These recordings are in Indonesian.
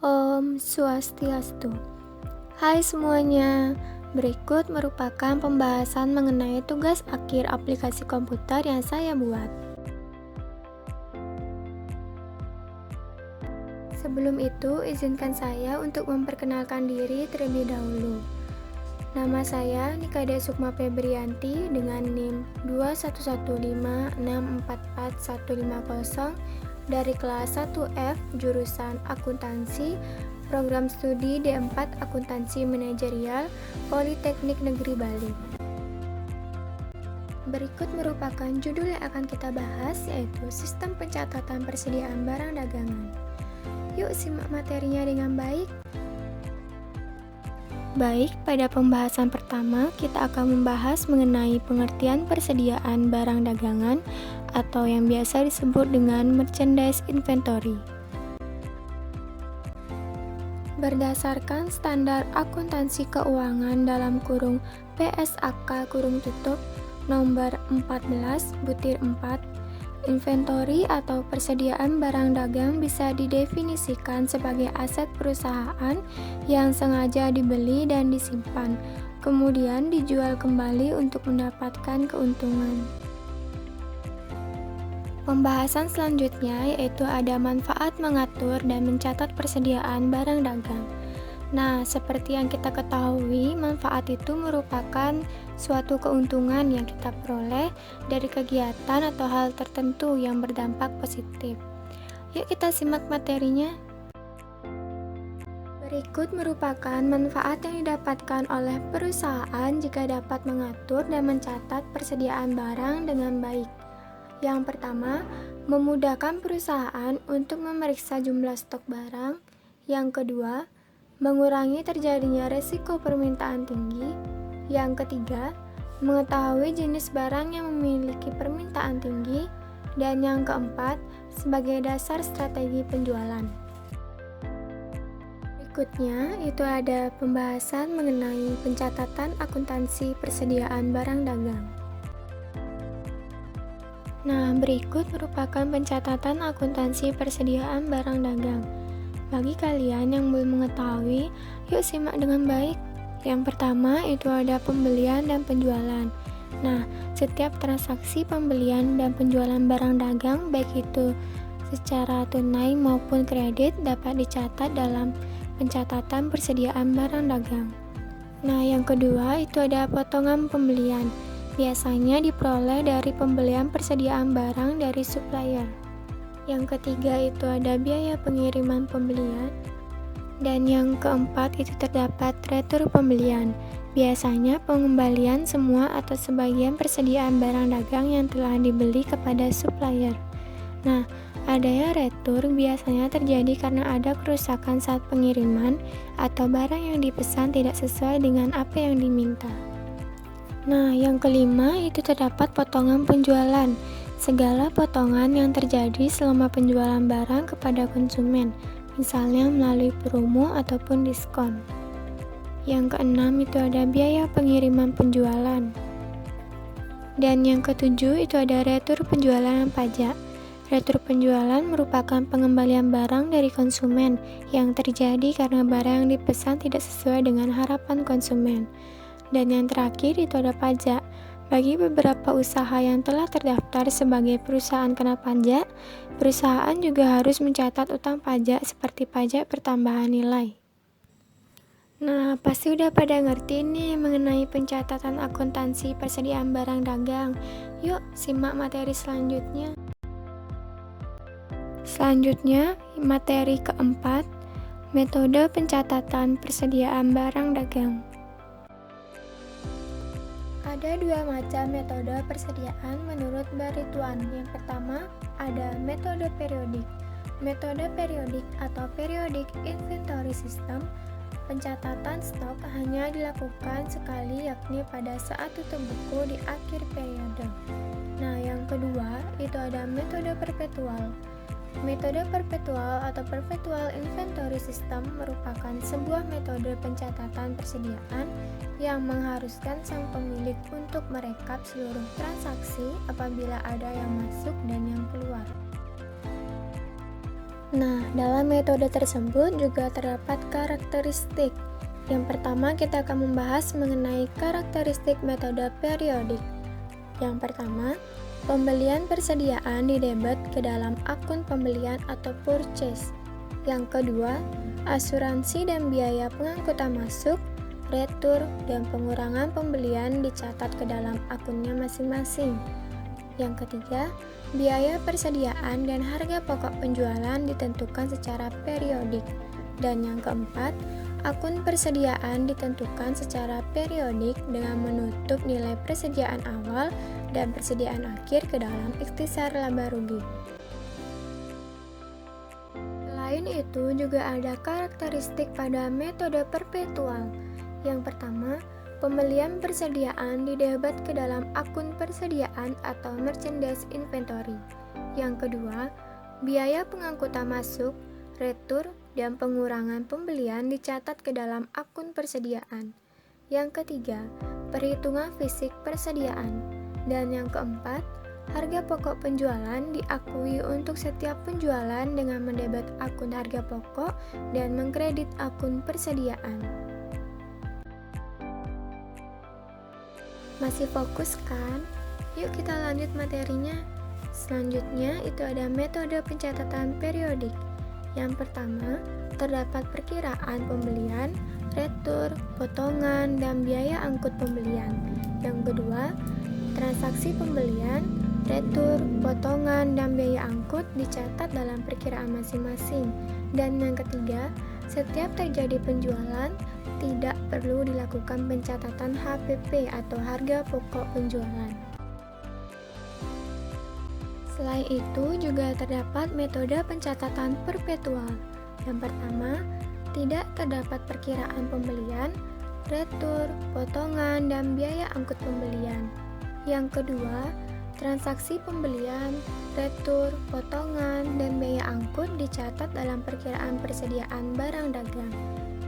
Om Swastiastu. Hai semuanya, berikut merupakan pembahasan mengenai tugas akhir aplikasi komputer yang saya buat. Sebelum itu, izinkan saya untuk memperkenalkan diri terlebih dahulu. Nama saya Nikade Sukma Febrianti dengan NIM 21156444150 dari kelas 1F jurusan Akuntansi, program studi D4 Akuntansi Manajerial, Politeknik Negeri Bali. Berikut merupakan judul yang akan kita bahas, yaitu Sistem Pencatatan Persediaan Barang Dagangan. Yuk simak materinya dengan baik. Baik, pada pembahasan pertama kita akan membahas mengenai pengertian persediaan barang dagangan atau yang biasa disebut dengan merchandise inventory. Berdasarkan standar akuntansi keuangan dalam kurung PSAK kurung tutup nomor 14 butir 4, inventory atau persediaan barang dagang bisa didefinisikan sebagai aset perusahaan yang sengaja dibeli dan disimpan, kemudian dijual kembali untuk mendapatkan keuntungan. Pembahasan selanjutnya yaitu ada manfaat mengatur dan mencatat persediaan barang dagang. Nah, seperti yang kita ketahui, manfaat itu merupakan suatu keuntungan yang kita peroleh dari kegiatan atau hal tertentu yang berdampak positif. Yuk kita simak materinya. Berikut merupakan manfaat yang didapatkan oleh perusahaan jika dapat mengatur dan mencatat persediaan barang dengan baik. Yang pertama, memudahkan perusahaan untuk memeriksa jumlah stok barang. Yang kedua, mengurangi terjadinya resiko permintaan tinggi. Yang ketiga, mengetahui jenis barang yang memiliki permintaan tinggi. Dan yang keempat, sebagai dasar strategi penjualan. Berikutnya, itu ada pembahasan mengenai pencatatan akuntansi persediaan barang dagang. Nah, berikut merupakan pencatatan akuntansi persediaan barang dagang. Bagi kalian yang belum mengetahui, yuk simak dengan baik. Yang pertama itu ada pembelian dan penjualan. Nah, setiap transaksi pembelian dan penjualan barang dagang, baik itu secara tunai maupun kredit, dapat dicatat dalam pencatatan persediaan barang dagang. Nah, yang kedua itu ada potongan pembelian. Biasanya diperoleh dari pembelian persediaan barang dari supplier. Yang ketiga itu ada biaya pengiriman pembelian. Dan yang keempat itu terdapat retur pembelian. Biasanya pengembalian semua atau sebagian persediaan barang dagang yang telah dibeli kepada supplier. Nah, adanya retur biasanya terjadi karena ada kerusakan saat pengiriman atau barang yang dipesan tidak sesuai dengan apa yang diminta. Nah, yang kelima itu terdapat potongan penjualan. Segala potongan yang terjadi selama penjualan barang kepada konsumen, misalnya melalui promo ataupun diskon. Yang keenam itu ada biaya pengiriman penjualan. Dan yang ketujuh itu ada retur penjualan pajak. Retur penjualan merupakan pengembalian barang dari konsumen yang terjadi karena barang yang dipesan tidak sesuai dengan harapan konsumen. Dan yang terakhir itu ada pajak. Bagi beberapa usaha yang telah terdaftar sebagai perusahaan kena pajak, perusahaan juga harus mencatat utang pajak seperti pajak pertambahan nilai. Nah, pasti udah pada ngerti nih mengenai pencatatan akuntansi persediaan barang dagang. Yuk, simak materi selanjutnya. Selanjutnya, materi keempat, metode pencatatan persediaan barang dagang. Ada dua macam metode persediaan menurut Barituan. Yang pertama, ada metode periodik. Metode periodik atau periodic inventory system, pencatatan stok hanya dilakukan sekali, yakni pada saat tutup buku di akhir periode. Nah, yang kedua, itu ada metode perpetual. Metode perpetual atau perpetual inventory system merupakan sebuah metode pencatatan persediaan yang mengharuskan sang pemilik untuk merekap seluruh transaksi apabila ada yang masuk dan yang keluar. Nah, dalam metode tersebut juga terdapat karakteristik. Yang pertama, kita akan membahas mengenai karakteristik metode periodik. Yang pertama, pembelian persediaan didebet ke dalam akun pembelian atau purchase. Yang kedua, asuransi dan biaya pengangkutan masuk, retur, dan pengurangan pembelian dicatat ke dalam akunnya masing-masing. Yang ketiga, biaya persediaan dan harga pokok penjualan ditentukan secara periodik. Dan yang keempat, akun persediaan ditentukan secara periodik dengan menutup nilai persediaan awal dan persediaan akhir ke dalam ikhtisar laba rugi. Selain itu, juga ada karakteristik pada metode perpetual. Yang pertama, pembelian persediaan didebet ke dalam akun persediaan atau merchandise inventory. Yang kedua, biaya pengangkutan masuk, retur, dan pengurangan pembelian dicatat ke dalam akun persediaan. Yang ketiga, perhitungan fisik persediaan. Dan yang keempat, harga pokok penjualan diakui untuk setiap penjualan dengan mendebet akun harga pokok dan mengkredit akun persediaan. Masih fokus kan? Yuk kita lanjut materinya. Selanjutnya itu ada metode pencatatan periodik. Yang pertama, terdapat perkiraan pembelian, retur, potongan, dan biaya angkut pembelian. Yang kedua, transaksi pembelian, retur, potongan, dan biaya angkut dicatat dalam perkiraan masing-masing. Dan yang ketiga, setiap terjadi penjualan, tidak perlu dilakukan pencatatan HPP atau harga pokok penjualan. Selain itu juga terdapat metode pencatatan perpetual. Yang pertama, tidak terdapat perkiraan pembelian, retur, potongan, dan biaya angkut pembelian. Yang kedua, transaksi pembelian, retur, potongan, dan biaya angkut dicatat dalam perkiraan persediaan barang dagang.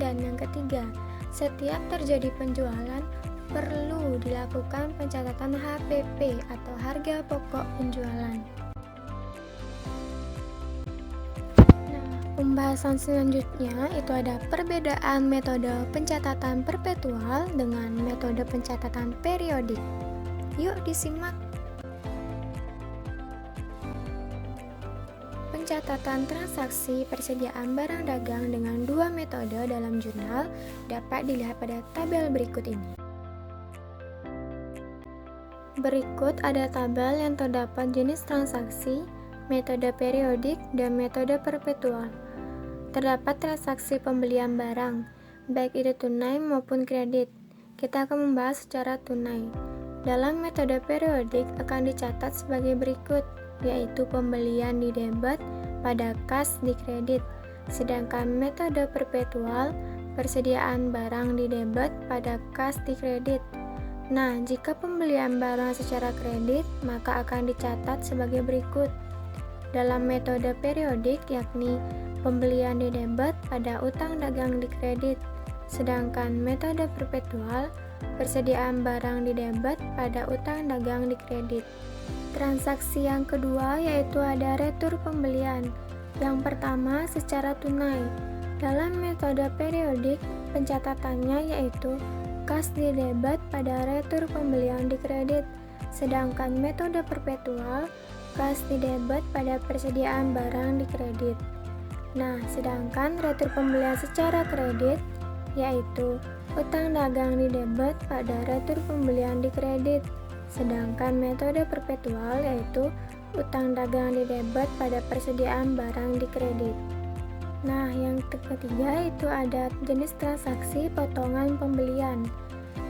Dan yang ketiga, setiap terjadi penjualan perlu dilakukan pencatatan HPP atau harga pokok penjualan. Nah, pembahasan selanjutnya itu ada perbedaan metode pencatatan perpetual dengan metode pencatatan periodik. Yuk disimak. Pencatatan transaksi persediaan barang dagang dengan dua metode dalam jurnal dapat dilihat pada tabel berikut ini. Berikut ada tabel yang terdapat jenis transaksi, metode periodik, dan metode perpetual. Terdapat transaksi pembelian barang, baik itu tunai maupun kredit. Kita akan membahas secara tunai. Dalam metode periodik akan dicatat sebagai berikut, yaitu pembelian di debit pada kas di kredit, sedangkan metode perpetual persediaan barang di debit pada kas di kredit. Nah, jika pembelian barang secara kredit, maka akan dicatat sebagai berikut. Dalam metode periodik yakni pembelian di debit pada utang dagang di kredit, sedangkan metode perpetual persediaan barang di debit pada utang dagang di kredit. Transaksi yang kedua yaitu ada retur pembelian. Yang pertama secara tunai. Dalam metode periodik, pencatatannya yaitu kas di debit pada retur pembelian di kredit, sedangkan metode perpetual kas di debit pada persediaan barang di kredit. Nah, sedangkan retur pembelian secara kredit yaitu utang dagang di debit pada retur pembelian di kredit, sedangkan metode perpetual yaitu utang dagang di debit pada persediaan barang di kredit. Nah, yang ketiga itu ada jenis transaksi potongan pembelian.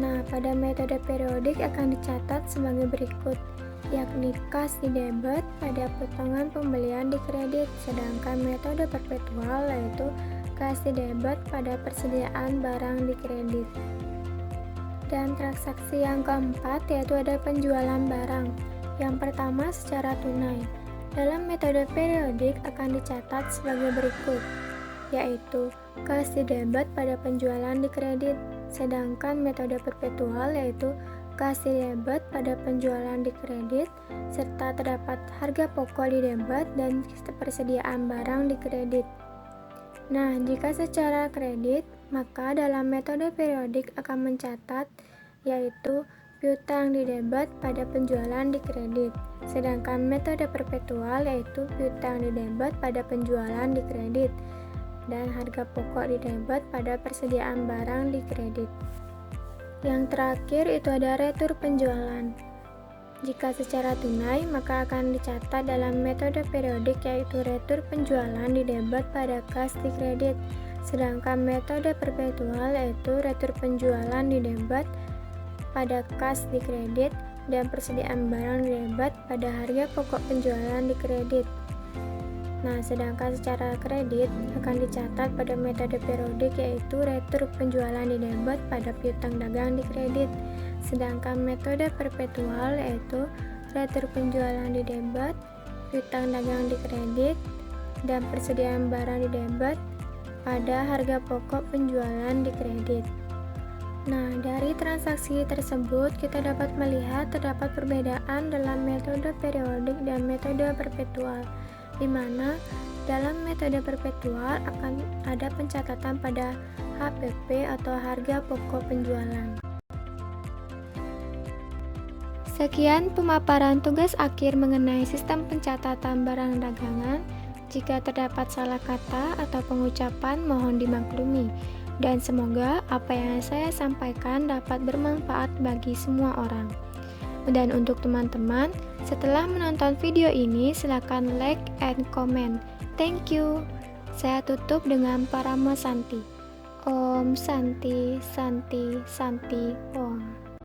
Nah, pada metode periodik akan dicatat sebagai berikut, yakni kas di debit pada potongan pembelian di kredit, sedangkan metode perpetual yaitu kas di debit pada persediaan barang di kredit. Dan transaksi yang keempat yaitu ada penjualan barang. Yang pertama secara tunai. Dalam metode periodik akan dicatat sebagai berikut, yaitu kas di debit pada penjualan di kredit, sedangkan metode perpetual yaitu kas di debit pada penjualan di kredit, serta terdapat harga pokok di debit dan persediaan barang di kredit. Nah, jika secara kredit, maka dalam metode periodik akan mencatat yaitu piutang di debit pada penjualan di kredit. Sedangkan metode perpetual yaitu piutang di debit pada penjualan di kredit dan harga pokok di debit pada persediaan barang di kredit. Yang terakhir itu ada retur penjualan. Jika secara tunai, maka akan dicatat dalam metode periodik yaitu retur penjualan di debit pada kas di kredit. Sedangkan metode perpetual yaitu retur penjualan di debit pada kas di kredit dan persediaan barang di debit pada harga pokok penjualan di kredit. Nah, sedangkan secara kredit akan dicatat pada metode periodik yaitu retur penjualan di debit pada piutang dagang di kredit. Sedangkan metode perpetual yaitu retur penjualan di debit, piutang dagang di kredit, dan persediaan barang di debit pada harga pokok penjualan di kredit. Nah, dari transaksi tersebut kita dapat melihat terdapat perbedaan dalam metode periodik dan metode perpetual, di mana dalam metode perpetual akan ada pencatatan pada HPP atau harga pokok penjualan. Sekian pemaparan tugas akhir mengenai sistem pencatatan barang dagangan. Jika terdapat salah kata atau pengucapan mohon dimaklumi. Dan semoga apa yang saya sampaikan dapat bermanfaat bagi semua orang. Dan untuk teman-teman, setelah menonton video ini, silakan like and comment. Thank you. Saya tutup dengan Parama Santi. Om Santi, Santi, Santi, Om.